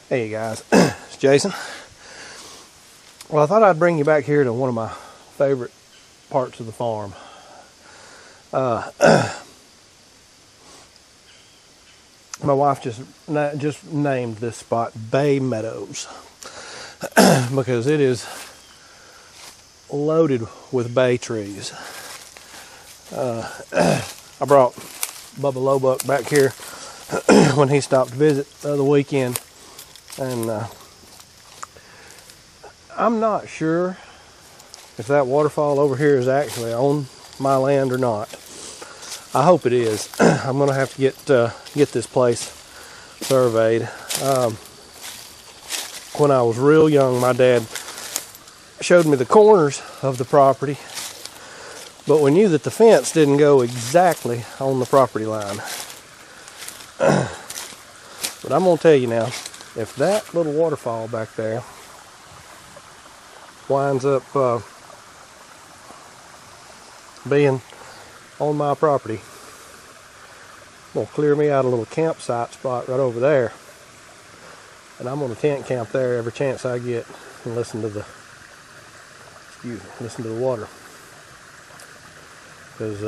Hey guys, it's Jason. Well, I thought I'd bring you back here to one of my favorite parts of the farm. My wife just named this spot Bay Meadows because it is loaded with bay trees. I brought Bubba Lowbuck back here when he stopped to visit the other weekend, and I'm not sure if that waterfall over here is actually on my land or not. I hope it is. I'm gonna have to get this place surveyed. When I was real young, my dad showed me the corners of the property, but we knew that the fence didn't go exactly on the property line. But I'm gonna tell you now, if that little waterfall back there winds up being on my property, I'm gonna clear me out a little campsite spot right over there, and I'm gonna tent camp there every chance I get and listen to the water, because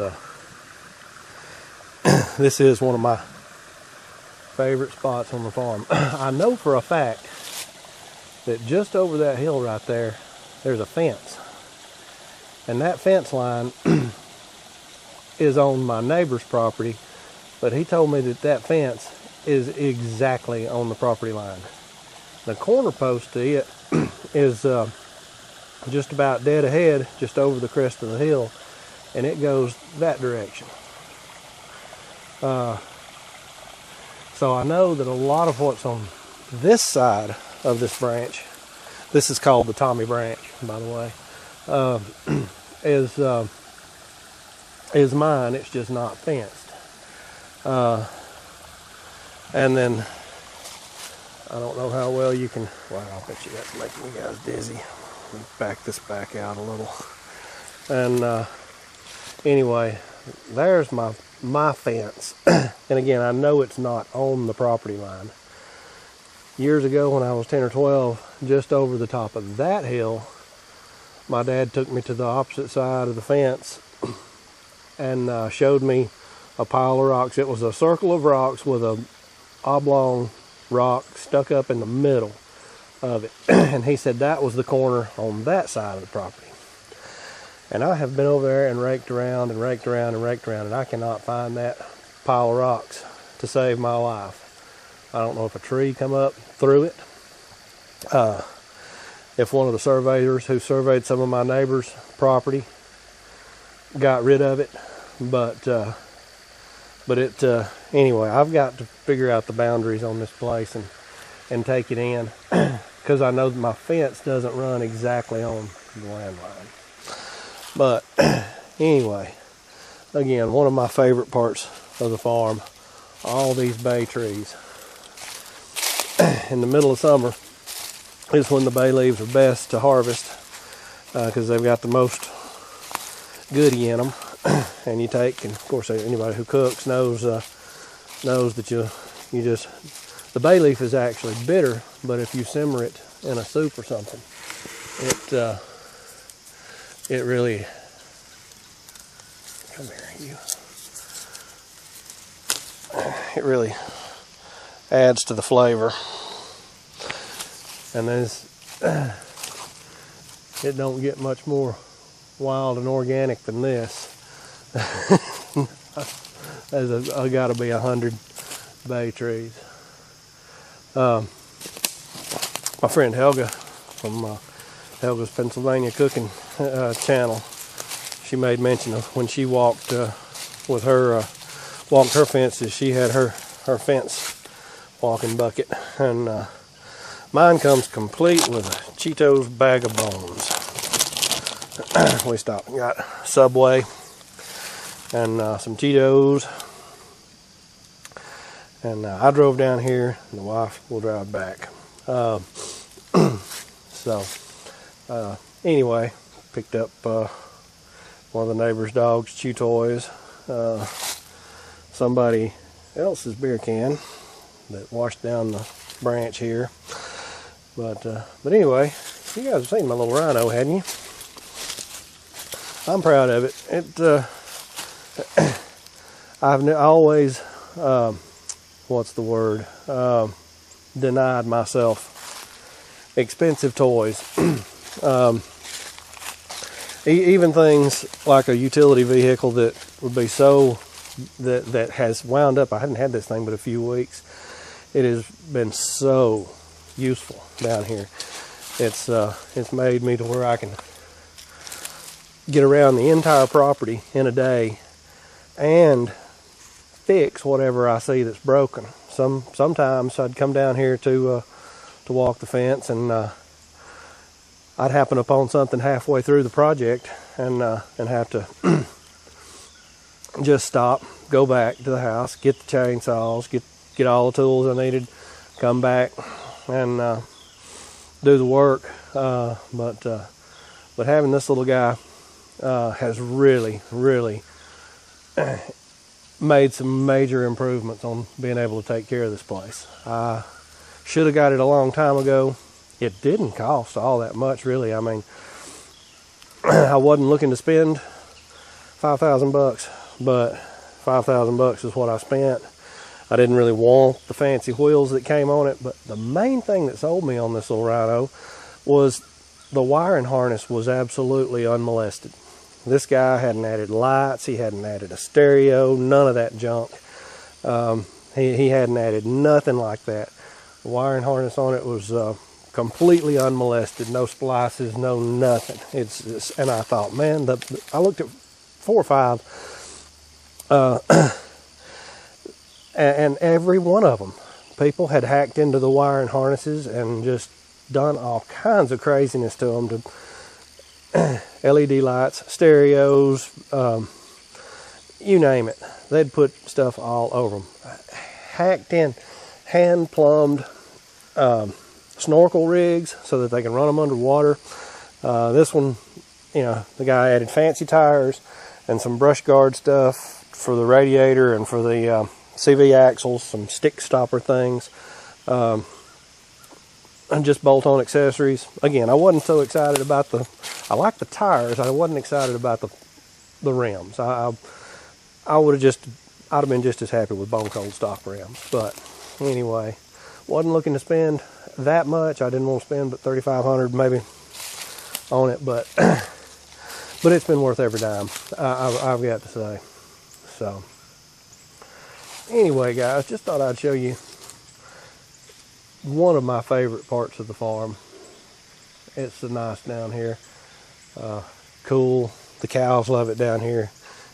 this is one of my favorite spots on the farm. I know for a fact that just over that hill right there, there's a fence, and that fence line is on my neighbor's property, but he told me that that fence is exactly on the property line. The corner post to it is just about dead ahead, just over the crest of the hill, and it goes that direction. So I know that a lot of what's on this side of this branch, this is called the Tommy branch, by the way, is mine. It's just not fenced. And then I don't know how well you can. Wow, I bet you that's making you guys dizzy. Let me back this back out a little. And anyway, there's my fence. And again, I know it's not on the property line. Years ago when I was 10 or 12, just over the top of that hill, my dad took me to the opposite side of the fence and showed me a pile of rocks. It was a circle of rocks with a oblong rock stuck up in the middle of it. And he said that was the corner on that side of the property. And I have been over there and raked around and raked around and raked around, and I cannot find that pile of rocks to save my life. I don't know if a tree come up through it. If one of the surveyors who surveyed some of my neighbor's property got rid of it, but anyway, I've got to figure out the boundaries on this place and take it in, because I know that my fence doesn't run exactly on the landline. But anyway, again, one of my favorite parts of the farm, all these bay trees. In the middle of summer is when the bay leaves are best to harvest, because they've got the most goodie in them. And you take, and of course anybody who cooks knows that you just, the bay leaf is actually bitter, but if you simmer it in a soup or something, it really, come here, you. It really adds to the flavor. And it don't get much more wild and organic than this. There's got to be 100 bay trees. My friend Helga from Helga's Pennsylvania Cooking channel, she made mention of when she walked with her walked her fences. She had her fence walking bucket, and mine comes complete with a Cheetos bag of bones. We stopped and got Subway and some Cheetos, and I drove down here, and the wife will drive back. Anyway, picked up one of the neighbor's dogs' chew toys, somebody else's beer can that washed down the branch here. But anyway, you guys have seen my little Rhino, hadn't you? I'm proud of it. I've always, what's the word, denied myself expensive toys. Even things like a utility vehicle that would be that has wound up. I hadn't had this thing but a few weeks. It has been so useful down here. It's made me to where I can get around the entire property in a day and fix whatever I see that's broken. Sometimes I'd come down here to walk the fence, and I'd happen upon something halfway through the project and have to just stop, go back to the house, get the chainsaws, get all the tools I needed, come back and do the work. But having this little guy has really made some major improvements on being able to take care of this place. I should have got it a long time ago. It didn't cost all that much, really. I mean, I wasn't looking to spend $5,000, but $5,000 is what I spent. I didn't really want the fancy wheels that came on it, but the main thing that sold me on this little Rhino was the wiring harness was absolutely unmolested. This guy hadn't added lights, he hadn't added a stereo, none of that junk. He hadn't added nothing like that. The wiring harness on it was completely unmolested, no splices, no nothing. And I thought, man, I looked at 4 or 5, and every one of them, people had hacked into the wiring harnesses and just done all kinds of craziness to them, to LED lights, stereos, you name it. They'd put stuff all over them. Hacked in, hand-plumbed snorkel rigs so that they can run them underwater. This one, the guy added fancy tires and some brush guard stuff for the radiator and for the CV axles, some stick stopper things, and just bolt-on accessories. Again, I wasn't so excited about I like the tires. I wasn't excited about the rims. I'd have been just as happy with bone cold stock rims. But anyway, wasn't looking to spend that much. I didn't want to spend but $3,500 maybe on it, but it's been worth every dime, I've got to say. So anyway, guys, just thought I'd show you one of my favorite parts of the farm. It's so nice down here. Cool. The cows love it down here.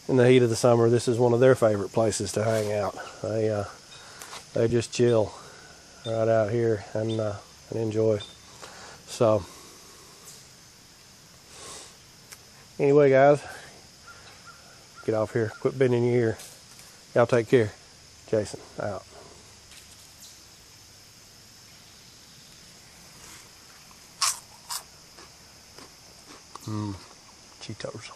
In the heat of the summer, this is one of their favorite places to hang out. They just chill right out here and enjoy. So anyway, guys, get off here. Quit bending your ear. Y'all take care. Jason out. Cheetos.